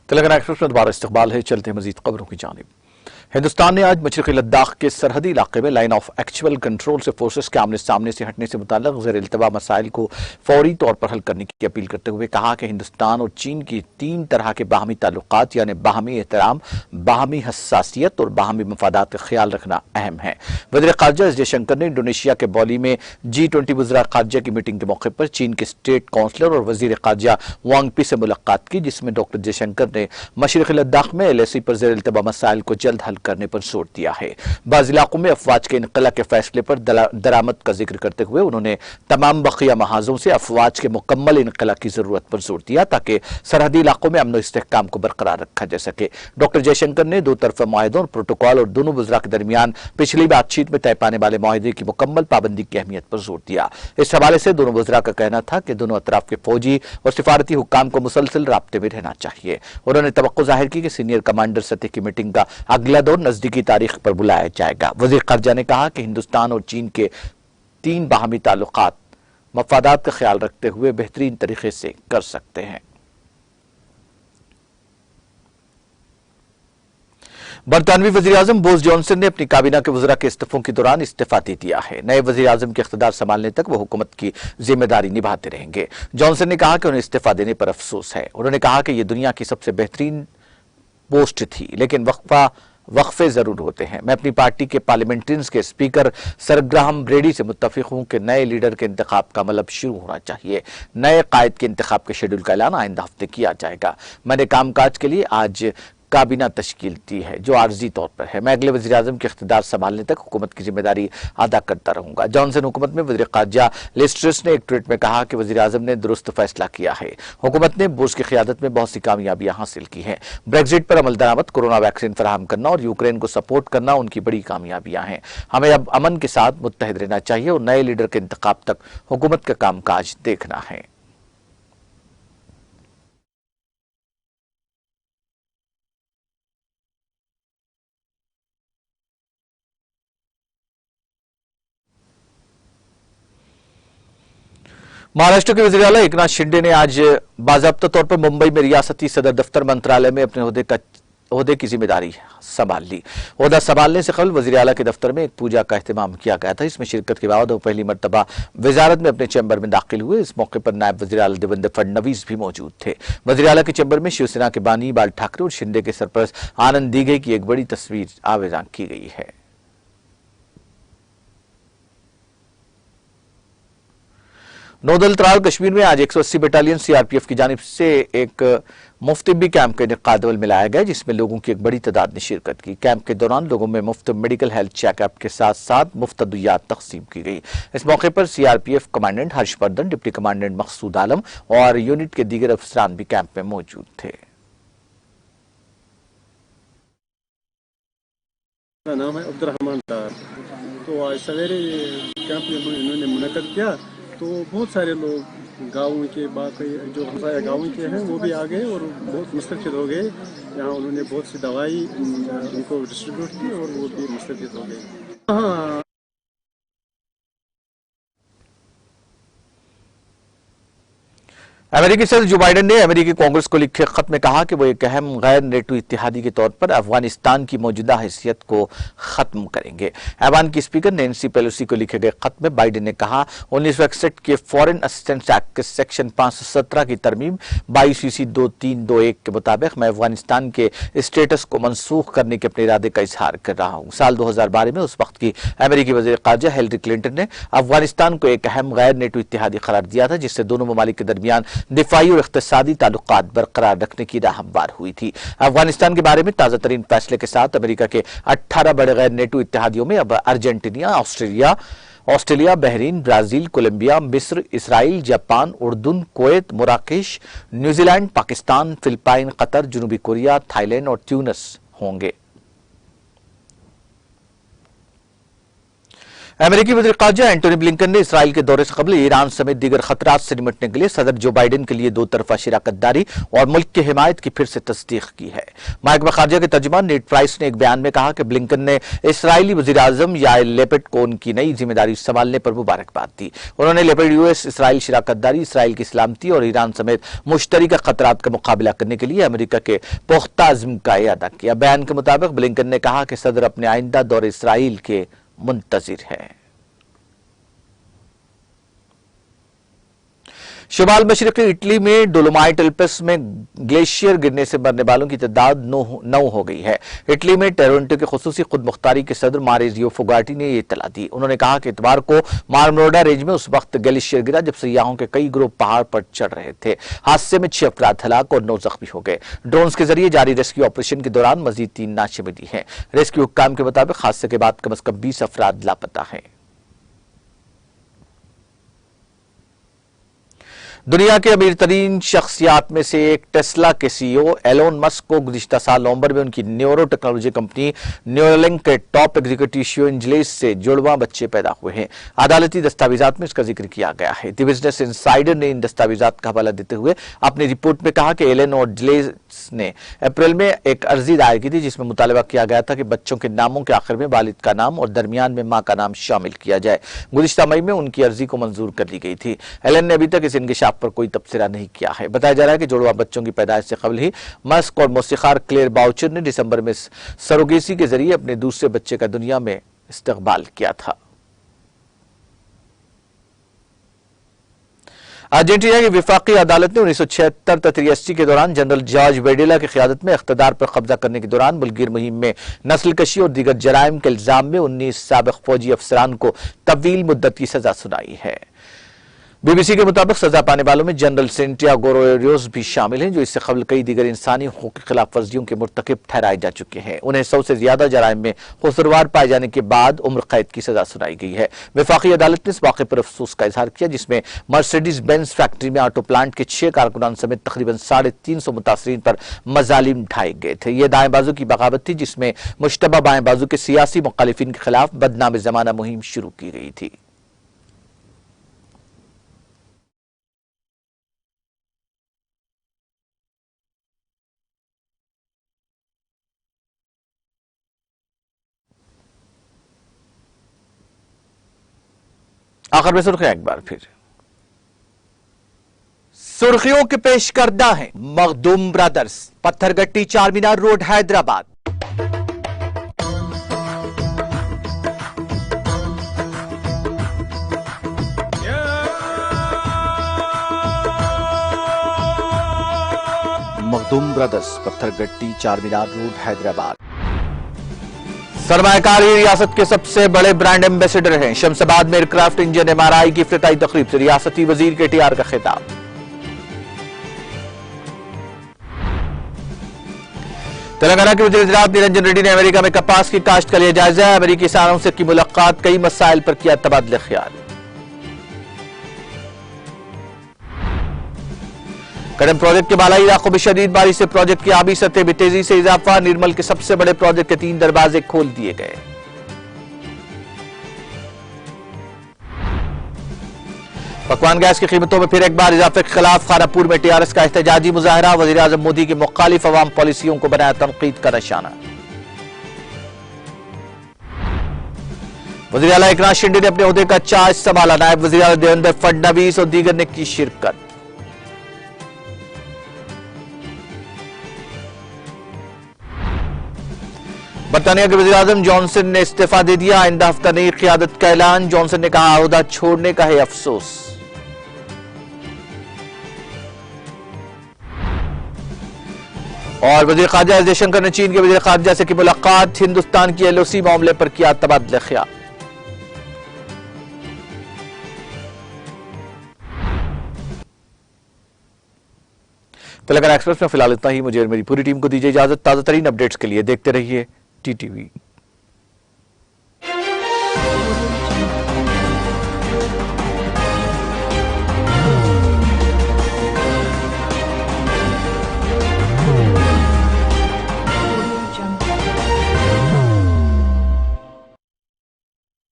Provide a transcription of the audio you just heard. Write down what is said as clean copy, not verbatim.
Telangana express में दोबारा इस्तकबाल है। चलते हैं मजीद खबरों की जानिब। हिंदुस्तान ने आज मशरक़ी लद्दाख के सरहदी इलाके में लाइन ऑफ एक्चुअल कंट्रोल से फोर्सेस के आमने सामने से हटने से मुताल्लिक़ ज़ेर-ए-इल्तिवा मसाइल को फौरी तौर पर हल करने की अपील करते हुए कहा कि हिंदुस्तान और चीन की तीन तरह के बाहमी ताल्लुकात यानी बाहमी एहतराम, बाहमी हसासियत और बाहमी मफादात का ख्याल रखना अहम है। वज़ीर ख़ारजा एस जयशंकर ने इंडोनेशिया के बॉली में G20 वज़ीर ख़ारजा की मीटिंग के मौके पर चीन के स्टेट काउंसलर और वज़ीर ख़ारजा वांग पी से मुलाकात की, जिसमें डॉक्टर जयशंकर ने मशरक़ी लद्दाख में LAC पर ज़ेर-ए-इल्तिवा मसाइल को जल्द हल करने पर जोर दिया है। बाज़ इलाकों में अफवाज के इनक़ला के फैसले पर दरामद का जिक्र करते हुए उन्होंने तमाम बक़िया महाजों से अफवाज के मुकम्मल इनक़ला की जरूरत पर जोर दिया ताकि सरहदी इलाकों में अमन और इस्तेहकाम को बरकरार रखा जा सके। डॉक्टर जयशंकर ने दो तरफ़ा मुआहदों और प्रोटोकॉल और दोनों वज़रा के दरमियान पिछली बातचीत में तय पाने वाले मुआहदे की मुकम्मल पाबंदी की अहमियत पर जोर दिया। इस हवाले से दोनों वज़रा का कहना था कि दोनों अतराफ के फौजी और सिफारती हुक्काम को मुसलसल राब्ते में रहना चाहिए। उन्होंने तवक्को जाहिर की कि सीनियर कमांडर सतह की मीटिंग का अगला दौर नजदीकी तारीख पर बुलाया जाएगा। वज़ीर ख़ारजा ने कहा कि हिंदुस्तान और चीन के तीन बाहमी ताल्लुकात मफादात का ख्याल रखते हुए बेहतरीन तरीके से कर सकते हैं। बरतानवी वज़ीर-ए-आज़म बोरिस जॉनसन ने अपनी काबीना के वज़रा के इस्तीफों के दौरान इस्तीफा दे दिया है। नए वज़ीर-ए-आज़म के इख्तिदार संभालने तक वो हुकूमत की जिम्मेदारी निभाते रहेंगे। जॉनसन ने कहा कि उन्हें इस्तीफा देने पर अफसोस है। उन्होंने कहा कि यह दुनिया की सबसे बेहतरीन पोस्ट थी, लेकिन वक्फे जरूर होते हैं। मैं अपनी पार्टी के पार्लियामेंटेरियंस के स्पीकर सर ग्राहम ब्रेडी से मुत्तफिक हूं कि नए लीडर के इंतखाब का अमल अब शुरू होना चाहिए। नए कायद के इंतखाब के शेड्यूल का ऐलान आइंदा हफ्ते किया जाएगा। मैंने कामकाज के लिए आज काबीना तश्कील दी है जो आर्जी तौर पर है। मैं अगले वज़ीर-ए-आज़म के इख्तिदार संभालने तक हुकूमत की जिम्मेदारी अदा करता रहूंगा। जॉनसन हुकूमत में वज़ीर ख़ारजा लिज ट्रस ने एक ट्वीट में कहा कि वज़ीर-ए-आज़म ने दुरुस्त फैसला किया है। हुकूमत ने बोरिस की क़ियादत में बहुत सी कामयाबियां हासिल की हैं। ब्रेक्जिट पर अमल दरामद, कोरोना वैक्सीन फराहम करना और यूक्रेन को सपोर्ट करना उनकी बड़ी कामयाबियां हैं। हमें अब अमन के साथ मुत्तहिद रहना चाहिए और नए लीडर के इंतखाब तक हुकूमत का कामकाज देखना है। महाराष्ट्र के वज़ीर आला एकनाथ शिंदे ने आज बाज़ाब्ता तौर पर मुंबई में रियासती सदर दफ्तर मंत्रालय में अपने ओहदे की जिम्मेदारी संभाल ली। ओहदा संभालने से कबल वज़ीर आला के दफ्तर में एक पूजा का एहतमाम किया गया था। इसमें शिरकत के बाद वो पहली मरतबा वजारत में अपने चैम्बर में दाखिल हुए। इस मौके पर नायब वज़ीर आला देवेंद्र फडणवीस भी मौजूद थे। वज़ीर आला के चैम्बर में शिवसेना के बानी बाल ठाकरे और शिंदे के सरपरस्त आनंद दीघे की एक बड़ी तस्वीर आवेजां की गई है। नौदल त्राल कश्मीर में आज 180 बटालियन CRPF की जानिब से एक मुफ्त तिब्बी कैंप का इनेकाद में लाया गया, जिसमें लोगों की एक बड़ी तादाद ने शिरकत की। कैंप के दौरान लोगों में मुफ्त मेडिकल हेल्थ चेकअप के साथ साथ मुफ्त अद्वियात तकसीम की गई। इस मौके पर CRPF commandant Harshvardhan, deputy commandant Maqsood Alam और यूनिट के दीगर अफसरान भी कैंप में मौजूद थे। मेरा नाम है अब्दुर्रहमान डार। तो आज सवेरे कैंप इन्होंने मुनक़द किया तो बहुत सारे लोग गाँव के बाकी जो हमसाया गाँव के हैं वो भी आ गए और बहुत मुस्तफ़िद हो गए। यहाँ उन्होंने बहुत सी दवाई उनको डिस्ट्रीब्यूट की और वो भी मुस्तफ़िद हो गए। हाँ, अमेरिकी सदर जो बाइडेन ने अमेरिकी कांग्रेस को लिखे खत में कहा कि वो एक अहम गैर नेटो इत्तेहादी के तौर पर अफगानिस्तान की मौजूदा हैसियत को खत्म करेंगे। ऐवान की स्पीकर नैन्सी पेलोसी को लिखे गए खत में बाइडेन ने कहा 1961 के फॉरेन असिस्टेंस एक्ट के सेक्शन 517 की तरमीम 22 CC 2321 के मुताबिक मैं अफगानिस्तान के स्टेटस को मनसूख करने के अपने इरादे का इजहार कर रहा हूँ। साल 2012 में उस वक्त की अमेरिकी वज़ीर ख़ारजा हिलरी क्लिंटन ने अफगानिस्तान को एक अहम गैर नेटो इत्तेहादी करार दिया था, जिससे दोनों ममालिक के दरमियान दिफाई और इक़्तिसादी ताल्लुकात बरकरार रखने की राह हमवार हुई थी। अफगानिस्तान के बारे में ताज़ा तरीन फैसले के साथ अमेरिका के 18 बड़े गैर नेटो इत्तेहादियों में अब Argentina, Australia, Bahrain, Brazil, Colombia, मिस्र, इसराइल, जापान, उर्दून, Kuwait, Marrakesh, New Zealand, Pakistan, Philippine, Qatar, जनूबी कोरिया, थाईलैंड और ट्यूनिस होंगे। अमेरिकी वज़ीर ख़ारजा एंटोनी ब्लिंकन ने इसराइल के दौरे से कबल ईरान समेत दीगर खतरात से निपटने के लिए सदर जो बाइडेन के लिए दो तरफा शिराकतदारी और मुल्क की हिमायत की फिर से तस्दीक की है। महकमा ख़ारजा के तर्जुमान नेड प्राइस ने एक बयान में कहा कि ब्लिंकन ने इसराइली वज़ीर आज़म याइर लैपिड को उनकी नई जिम्मेदारी संभालने पर मुबारकबाद दी। उन्होंने लैपिड यूएस इसराइल शिराकतदारी, इसराइल की सलामती और ईरान समेत मुश्तरका खतरात का मुकाबला करने के लिए अमेरिका के पुख्ता अज़्म का अदा किया। बयान के मुताबिक ब्लिंकन ने कहा कि सदर अपने आइंदा दौरे इसराइल के मुंतजिर है। शुमाल मशरक़ी इटली में डोलोमाइट एल्प्स में ग्लेशियर गिरने से मरने वालों की तादाद 9 हो गई है। इटली में टोरंटो के खुसूसी खुद मुख्तारी के सदर मारिजियो फुगाटी ने यह इत्तला दी। उन्होंने कहा कि इतवार को मारमरोडा रेंज में उस वक्त ग्लेशियर गिरा जब सयाहों के कई ग्रुप पहाड़ पर चढ़ रहे थे। हादसे में 6 अफराद हलाक और 9 जख्मी हो गए। ड्रोन्स के जरिए जारी रेस्क्यू ऑपरेशन के दौरान मजीद 3 नाशें मिली हैं। रेस्क्यू हुक्काम के मुताबिक हादसे के बाद कम से कम 20 अफराद लापता हैं। दुनिया के अमीर तरीन शख्सियात में से एक टेस्ला के सीईओ एलोन मस्क को गुज़िश्ता साल नवंबर में उनकी न्यूरो टेक्नोलॉजी कंपनी न्यूरोलिंक के टॉप एग्जीक्यूटिव शियो इंजलेस से जुड़वा बच्चे पैदा हुए हैं। अदालती दस्तावेजात में इसका जिक्र किया गया है। द बिजनेस इनसाइडर ने इन दस्तावेजात का हवाला देते हुए अपनी रिपोर्ट में कहा कि एलन और जलेस ने अप्रैल में एक अर्जी दायर की थी जिसमें मुतालबा किया गया था कि बच्चों के नामों के आखिर में वालिद का नाम और दरमियान में मां का नाम शामिल किया जाए। गुज़िश्ता मई में उनकी अर्जी को मंजूर कर ली गई थी। एलन ने अभी तक इस इंकिशाफ पर कोई तबसरा नहीं किया है। बताया जा रहा है कि जुड़वा बच्चों की पैदाइश से कबल ही मस्क और मौसीकार क्लेयर बाउचर ने दिसंबर में सरोगेसी के जरिए अपने दूसरे बच्चे का दुनिया में इस्तकबाल किया था। अर्जेंटीना की विफाकी अदालत ने 1976-83 के दौरान जनरल जॉर्ज वेडेला की क़यादत में इख्तिदार पर कब्जा करने के दौरान मुल्की मुहिम में नस्ल कशी और दीगर जराइम के इल्जाम में 19 साबिक़ फौजी अफसरान को तवील मुद्दत की सजा सुनाई है। बीबीसी के मुताबिक सजा पाने वालों में जनरल सेंटियागो रोयरोस भी शामिल हैं, जो इससे कबल कई दीगर इंसानी हुकूक की खिलाफ वर्जियों के मुर्तकिब ठहराए जा चुके हैं। उन्हें 100 से ज्यादा जराइम में कसूरवार पाए जाने के बाद उम्र कैद की सजा सुनाई गई है। वफाकी अदालत ने इस वाक़े पर अफसोस का इजहार किया जिसमें मर्सिडीज बेंज फैक्ट्री में ऑटो प्लांट के 6 कारकुनान समेत तकरीबन 350 मुतासरीन पर मजालिम ढाए गए थे। यह दाएं बाजू की बगावत थी जिसमें मुश्तबा बाएं बाजू के सियासी मुखालिफिन के खिलाफ बदनाम जमाना मुहिम शुरू की गई थी। आखिर में सुर्खियां एक बार फिर। सुर्खियों के पेश करदा है Makhdoom brothers, Pattharghatti Charminar road Hyderabad. Makhdoom brothers, Pattharghatti Charminar road Hyderabad. सरमायाकारी रियासत के सबसे बड़े ब्रांड एम्बेसडर हैं। शमशाबाद में एयरक्राफ्ट इंजन MRI की इफ्तिताई तकरीब से रियासती वजीर के TR का खिताब। तेलंगाना के वज़ीर-ए-आज़म निरंजन रेड्डी ने अमेरिका में कपास की काश्त का लिया जायजा। अमेरिकी किसानों से की मुलाकात, कई मसाइल पर किया तबादले ख्याल। कड़म प्रोजेक्ट के बालाई इलाकों में शदीद बारिश से प्रोजेक्ट की आबी सतह में तेजी से इजाफा। निर्मल के सबसे बड़े प्रोजेक्ट के 3 दरवाजे खोल दिए गए। पकवान गैस की कीमतों में फिर एक बार इजाफे के खिलाफ खानापुर में TRS का एहतजाजी मुजाहरा। वज़ीर-ए-आज़म मोदी की मुखालिफ अवाम पॉलिसियों को बनाया तनकीद का निशाना। वज़ीर आला एकनाथ शिंदे ने अपने ओहदे का चार्ज संभाला। नायब वज़ीर आला देवेंद्र फडणवीस और दीगर ने की शिरकत। बरतानिया के वज़ीर-ए-आज़म जॉनसन ने इस्तीफा दे दिया। आइंदा हफ्ता नई क़यादत का ऐलान। जॉनसन ने कहा ओहदा छोड़ने का है अफसोस। और वज़ीर ख़ारजा एस जयशंकर ने चीन के वज़ीर ख़ारजा से की मुलाकात। हिंदुस्तान की LOC मामले पर किया तबादले ख्याल। तेलंगाना एक्सप्रेस में फिलहाल इतना ही। मुझे और मेरी पूरी टीम को दीजिए इजाजत। ताज़ा तरीन अपडेट्स के लिए देखते रहिए TTV।